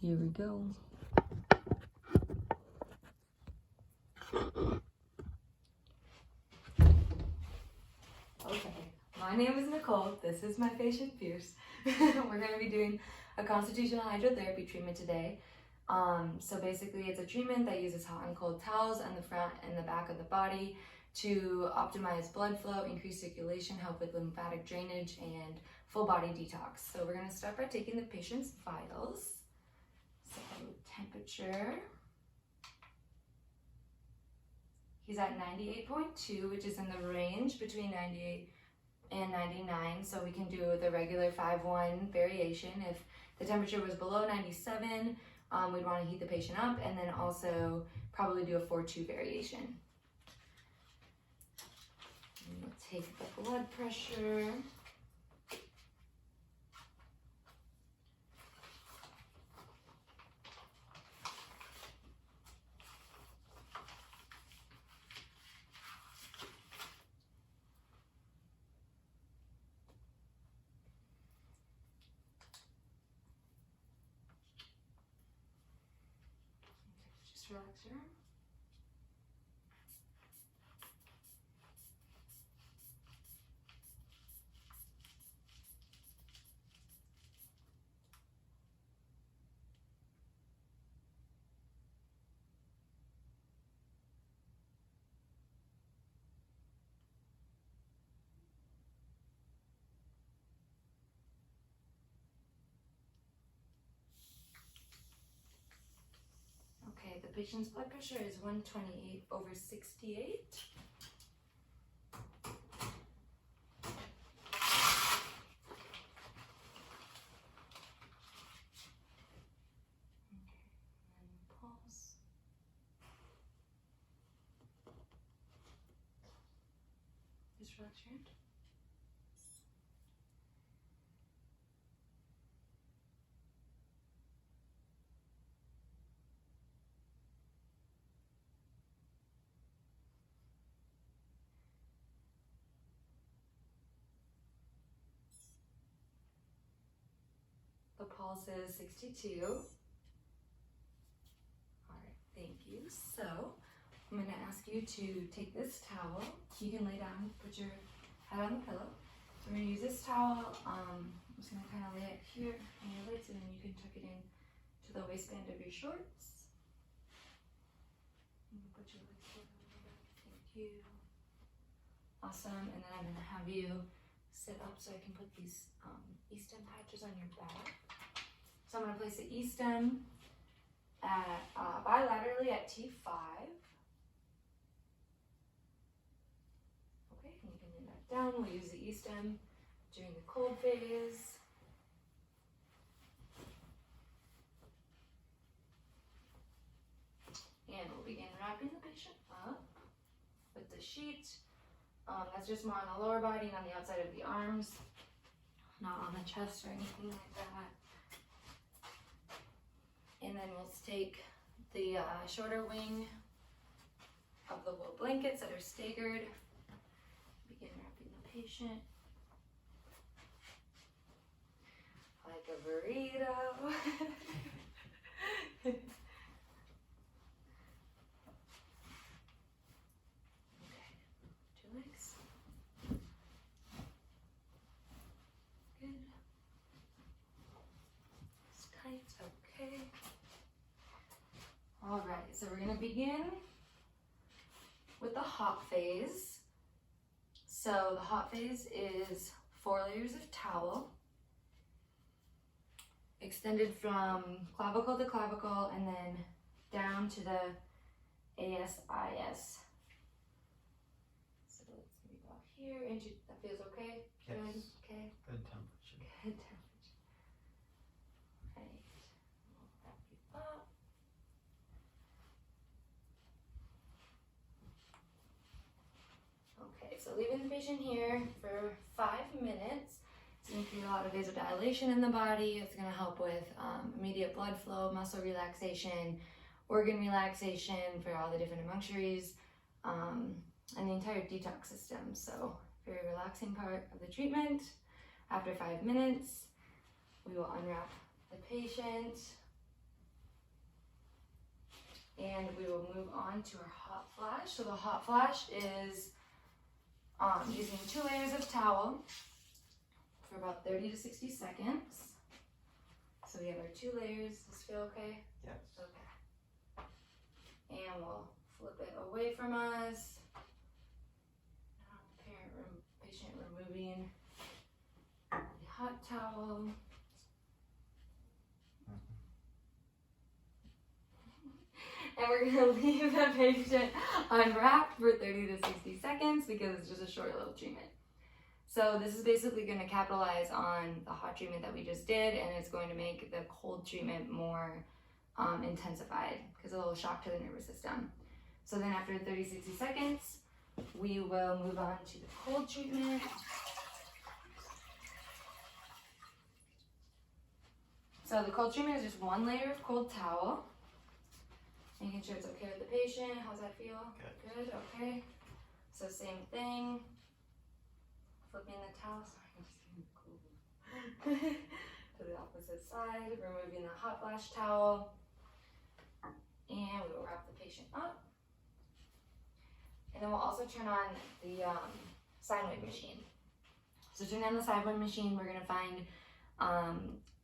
Here we go. Okay, my name is Nicole. This is my patient Pierce. We're going to be doing a constitutional hydrotherapy treatment today. So basically it's a treatment that uses hot and cold towels on the front and the back of the body to optimize blood flow, increase circulation, help with lymphatic drainage, and full body detox. So we're going to start by taking the patient's vitals. So temperature. He's at 98.2, which is in the range between 98 and 99. So we can do the regular 5-1 variation. If the temperature was below 97, we'd want to heat the patient up, and then also probably do a 4-2 variation. And we'll take the blood pressure. Just relax your arm. Okay, the patient's blood pressure is 128/68. Pulse. Just relax your hand. The pulse is 62. All right, thank you. So I'm going to ask you to take this towel. You can lay down, put your head on the pillow. So we're going to use this towel. I'm just going to kind of lay it here on your legs, and then you can tuck it in to the waistband of your shorts. You can put your legs forward a little bit. Thank you. Awesome. And then I'm going to have you sit up so I can put these E-stem patches on your back. So I'm going to place the E-stem at, bilaterally at T5. Okay, and you can lay back down. We'll use the E-stem during the cold phase. And we'll begin wrapping the patient up with the sheet. That's just more on the lower body and on the outside of the arms, not on the chest or anything like that. And then we'll take the shorter wing of the wool blankets that are staggered. Begin wrapping the patient like a burrito. Okay, 2 legs. Good. It's tight, okay. All right, so we're gonna begin with the hot phase. So the hot phase is 4 layers of towel, extended from clavicle to clavicle and then down to the ASIS. So let's maybe go here, and that feels okay? Yes. Good, okay. Good temperature. Good temperature. Right, we'll wrap you up. Okay, so leaving the patient here for 5 minutes. It's going to create a lot of vasodilation in the body. It's going to help with immediate blood flow, muscle relaxation, organ relaxation for all the different emunctories, and the entire detox system. So very relaxing part of the treatment. After 5 minutes, we will unwrap the patient. And we will move on to our hot flash. So the hot flash is using 2 layers of towel for about 30 to 60 seconds. So we have our 2 layers. Does this feel okay? Yes. Okay. And we'll flip it away from us. Now patient removing the hot towel. And we're gonna leave the patient unwrapped for 30 to 60 seconds because it's just a short little treatment. So this is basically gonna capitalize on the hot treatment that we just did, and it's going to make the cold treatment more intensified because a little shock to the nervous system. So then after 30, 60 seconds, we will move on to the cold treatment. So the cold treatment is just 1 layer of cold towel. Making sure it's okay with the patient. How's that feel? Good. Good, okay. So same thing. Flipping the towel, sorry, I'm just getting cold. To the opposite side, removing the hot flash towel. And we will wrap the patient up. And then we'll also turn on the sine wave machine. So turning on the sine wave machine, we're gonna find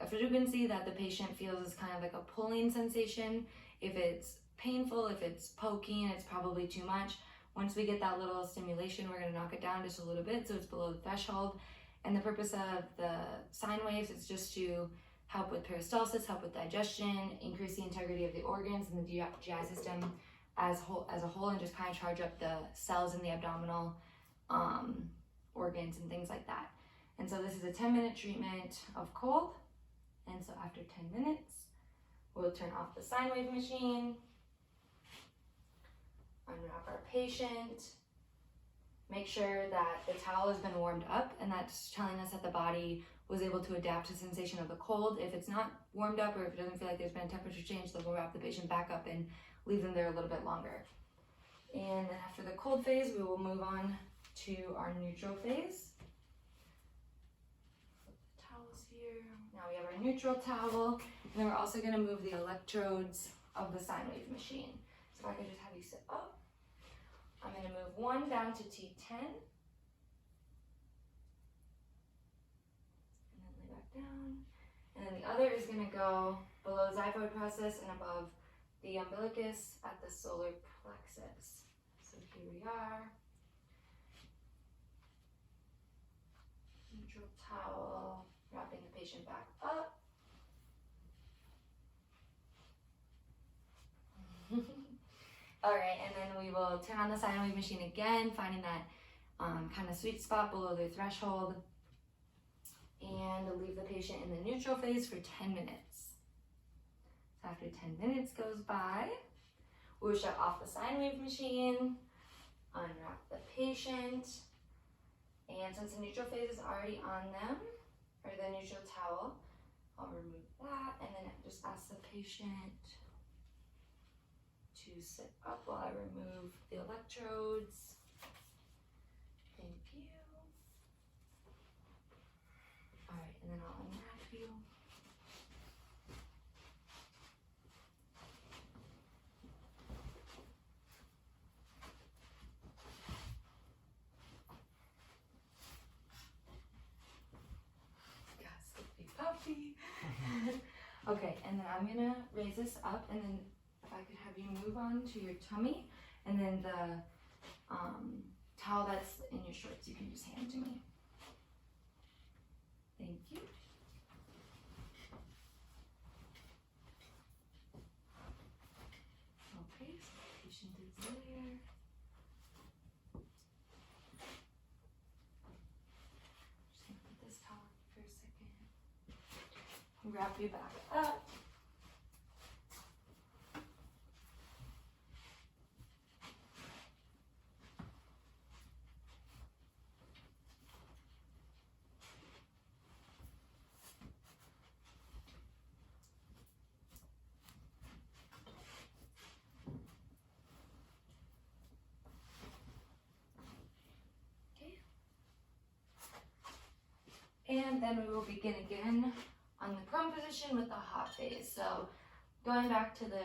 a frequency that the patient feels is kind of like a pulling sensation. If it's painful, if it's poking, it's probably too much. Once we get that little stimulation, we're gonna knock it down just a little bit so it's below the threshold. And the purpose of the sine waves is just to help with peristalsis, help with digestion, increase the integrity of the organs and the GI system as a whole, and just kind of charge up the cells in the abdominal organs and things like that. And so this is a 10-minute treatment of cold. And so after 10 minutes, we'll turn off the sine wave machine, unwrap our patient, make sure that the towel has been warmed up, and that's telling us that the body was able to adapt to the sensation of the cold. If it's not warmed up or if it doesn't feel like there's been a temperature change, then we'll wrap the patient back up and leave them there a little bit longer. And then after the cold phase, we will move on to our neutral phase. Flip the towels here. Now we have our neutral towel, and then we're also gonna move the electrodes of the sine wave machine. So if I could just have you sit up. I'm gonna move 1 down to T10. And then lay back down. And then the other is gonna go below the xiphoid process and above the umbilicus at the solar plexus. So here we are. Neutral towel, wrapping the patient back up. All right, and then we will turn on the sine wave machine again, finding that kind of sweet spot below their threshold, and leave the patient in the neutral phase for 10 minutes. So after 10 minutes goes by, we'll shut off the sine wave machine, unwrap the patient, and since the neutral phase is already on them, or the neutral towel, I'll remove that, and then just ask the patient to sit up while I remove the electrodes. Thank you. All right, and then I'll unwrap you. Puppy. Okay, and then I'm gonna raise this up, and then if I could have you move on to your tummy, and then the towel that's in your shorts, you can just hand to me. Thank you. Okay, so the patient is there. Just gonna put this towel for a second. Wrap you back up. And then we will begin again on the prone position with the hot phase. So going back to the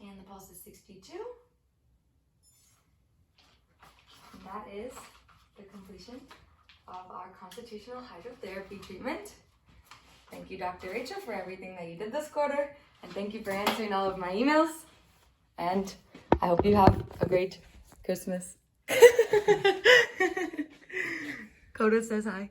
And the pulse is 62. And that is the completion of our constitutional hydrotherapy treatment. Thank you, Dr. Rachel, for everything that you did this quarter. And thank you for answering all of my emails. And I hope you have a great Christmas. Coda says hi.